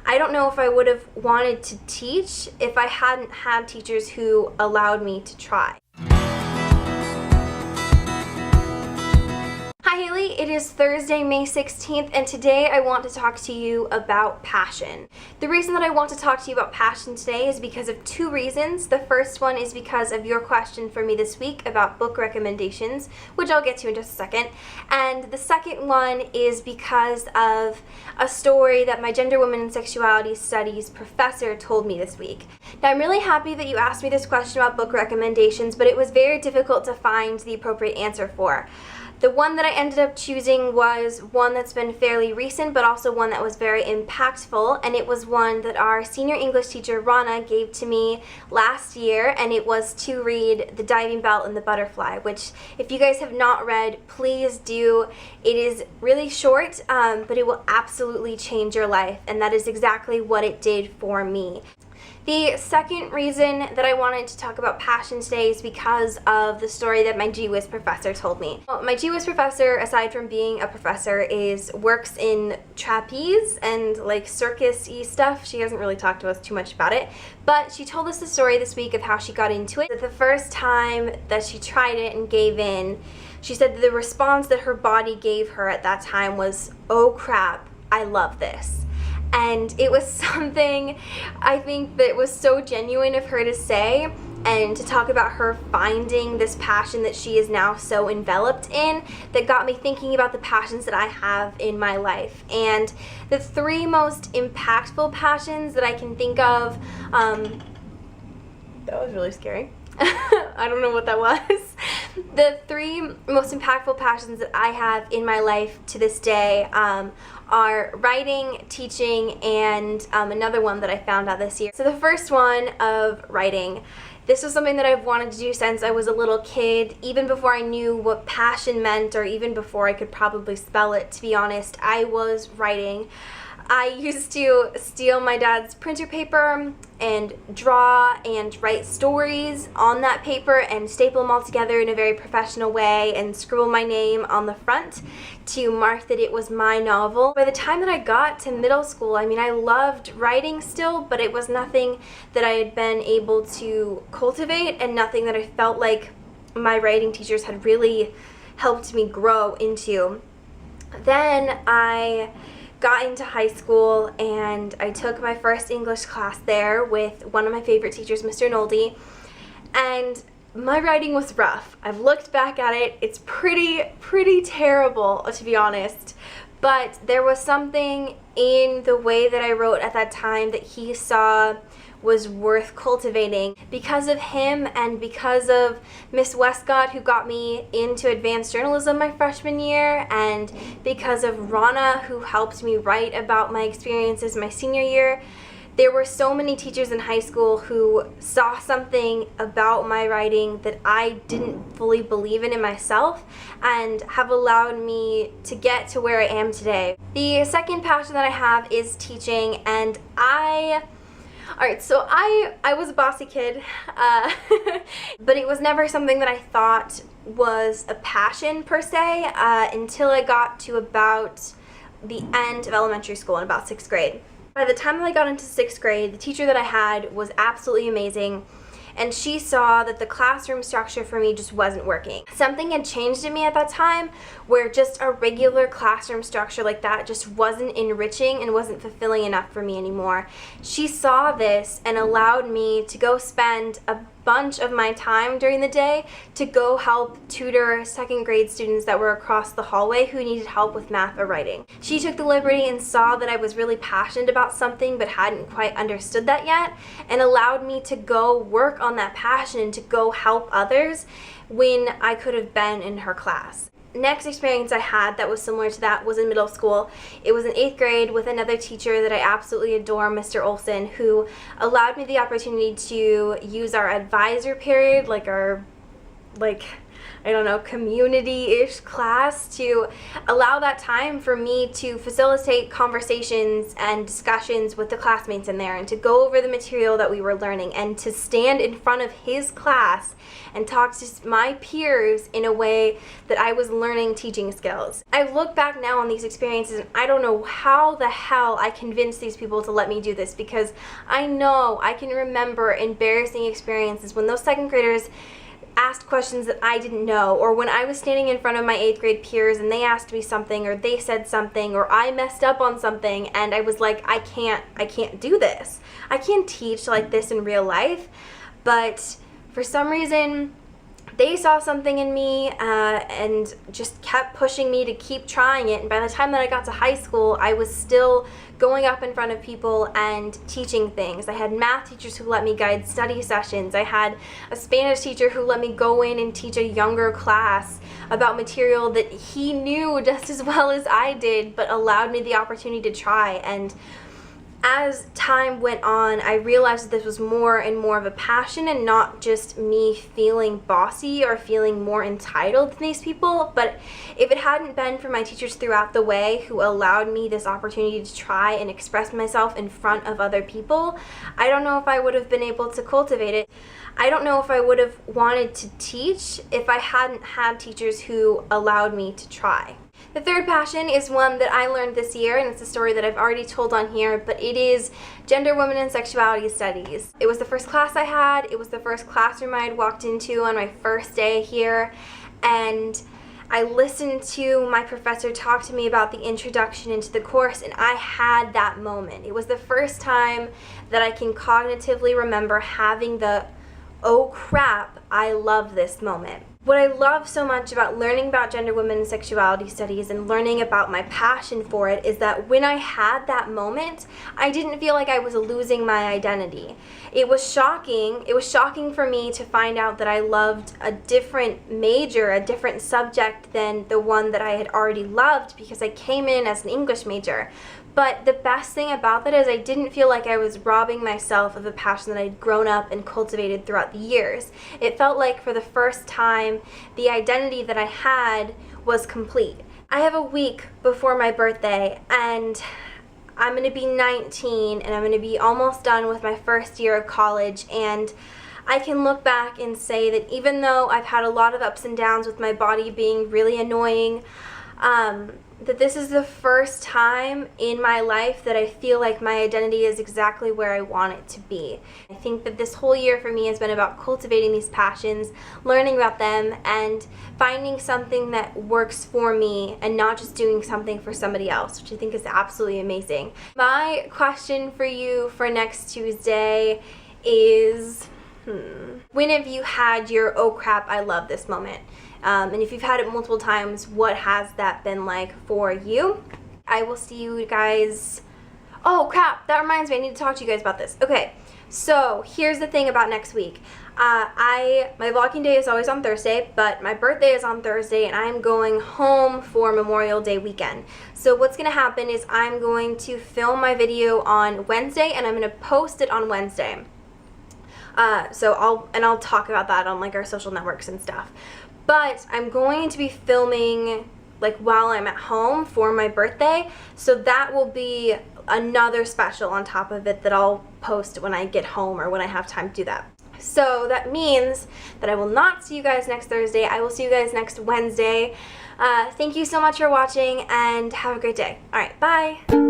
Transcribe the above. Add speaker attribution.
Speaker 1: I don't know if I would have wanted to teach if I hadn't had teachers who allowed me to try. Hi Haley, it is Thursday, May 16th, and today I want to talk to you about passion. The reason that I want to talk to you about passion today is because of two reasons. The first one is because of your question for me this week about book recommendations, which I'll get to in just a second. And the second one is because of a story that my Gender, Women, and Sexuality Studies professor told me this week. Now, I'm really happy that you asked me this question about book recommendations, but it was very difficult to find the appropriate answer for. The one that I ended up choosing was one that's been fairly recent, but also one that was very impactful, and it was one that our senior English teacher, Rana, gave to me last year, and it was to read The Diving Bell and the Butterfly, which, if you guys have not read, please do. It is really short, but it will absolutely change your life, and that is exactly what it did for me. The second reason that I wanted to talk about passion today is because of the story that my GWIS professor told me. My GWIS professor, aside from being a professor, works in trapeze and like circus-y stuff. She hasn't really talked to us too much about it, but she told us the story this week of how she got into it. The first time that she tried it and gave in, she said that the response that her body gave her at that time was, "Oh crap, I love this." And it was something I think that was so genuine of her to say, and to talk about her finding this passion that she is now so enveloped in, that got me thinking about the passions that I have in my life. And the three most impactful passions that I can think of, that was really scary. I don't know what that was. The three most impactful passions that I have in my life to this day are writing, teaching, and another one that I found out this year. So the first one of writing. This was something that I've wanted to do since I was a little kid, even before I knew what passion meant, or even before I could probably spell it, to be honest. I was writing. I used to steal my dad's printer paper and draw and write stories on that paper and staple them all together in a very professional way and scribble my name on the front to mark that it was my novel. By the time that I got to middle school, I mean, I loved writing still, but it was nothing that I had been able to cultivate and nothing that I felt like my writing teachers had really helped me grow into. Then I got into high school and I took my first English class there with one of my favorite teachers, Mr. Noldy, and my writing was rough. I've looked back at it. It's pretty terrible, to be honest, but there was something in the way that I wrote at that time that he saw was worth cultivating. Because of him and because of Miss Westcott, who got me into advanced journalism my freshman year, and because of Rana, who helped me write about my experiences my senior year, there were so many teachers in high school who saw something about my writing that I didn't fully believe in myself, and have allowed me to get to where I am today. The second passion that I have is teaching, and Alright, so I was a bossy kid, but it was never something that I thought was a passion per se until I got to about the end of elementary school in about 6th grade. By the time that I got into 6th grade, the teacher that I had was absolutely amazing, and she saw that the classroom structure for me just wasn't working. Something had changed in me at that time where just a regular classroom structure like that just wasn't enriching and wasn't fulfilling enough for me anymore. She saw this and allowed me to go spend a bunch of my time during the day to go help tutor 2nd grade students that were across the hallway who needed help with math or writing. She took the liberty and saw that I was really passionate about something but hadn't quite understood that yet, and allowed me to go work on that passion and to go help others when I could have been in her class. Next experience I had that was similar to that was in middle school. It was in 8th grade with another teacher that I absolutely adore, Mr. Olson, who allowed me the opportunity to use our advisor period, I don't know, community-ish class, to allow that time for me to facilitate conversations and discussions with the classmates in there, and to go over the material that we were learning, and to stand in front of his class and talk to my peers in a way that I was learning teaching skills. I look back now on these experiences and I don't know how the hell I convinced these people to let me do this, because I know I can remember embarrassing experiences when those second graders asked questions that I didn't know, or when I was standing in front of my 8th grade peers and they asked me something, or they said something, or I messed up on something, and I was like, I can't do this. I can't teach like this in real life. But for some reason, they saw something in me and just kept pushing me to keep trying it. And by the time that I got to high school, I was still going up in front of people and teaching things. I had math teachers who let me guide study sessions. I had a Spanish teacher who let me go in and teach a younger class about material that he knew just as well as I did, but allowed me the opportunity to try. And as time went on, I realized that this was more and more of a passion, and not just me feeling bossy or feeling more entitled than these people. But if it hadn't been for my teachers throughout the way who allowed me this opportunity to try and express myself in front of other people, I don't know if I would have been able to cultivate it. I don't know if I would have wanted to teach if I hadn't had teachers who allowed me to try. The third passion is one that I learned this year, and it's a story that I've already told on here, but it is gender, women, and sexuality studies. It was the first class I had. It was the first classroom I had walked into on my first day here, and I listened to my professor talk to me about the introduction into the course, and I had that moment. It was the first time that I can cognitively remember having the, oh crap, I love this moment. What I love so much about learning about gender, women, and sexuality studies and learning about my passion for it is that when I had that moment, I didn't feel like I was losing my identity. It was shocking. It was shocking for me to find out that I loved a different major, a different subject than the one that I had already loved, because I came in as an English major. But the best thing about that is I didn't feel like I was robbing myself of a passion that I'd grown up and cultivated throughout the years. It felt like for the first time, the identity that I had was complete. I have a week before my birthday, and I'm going to be 19, and I'm going to be almost done with my first year of college, and I can look back and say that even though I've had a lot of ups and downs with my body being really annoying, that this is the first time in my life that I feel like my identity is exactly where I want it to be. I think that this whole year for me has been about cultivating these passions, learning about them, and finding something that works for me and not just doing something for somebody else, which I think is absolutely amazing. My question for you for next Tuesday is, when have you had your oh crap, I love this moment? And if you've had it multiple times, what has that been like for you? I will see you guys. Oh crap, that reminds me, I need to talk to you guys about this. Okay, so here's the thing about next week. My vlogging day is always on Thursday, but my birthday is on Thursday, and I'm going home for Memorial Day weekend. So what's gonna happen is I'm going to film my video on Wednesday, and I'm gonna post it on Wednesday. So I'll talk about that on like our social networks and stuff. But I'm going to be filming like while I'm at home for my birthday, so that will be another special on top of it that I'll post when I get home or when I have time to do that. So that means that I will not see you guys next Thursday. I will see you guys next Wednesday. Thank you so much for watching, and have a great day. All right, bye.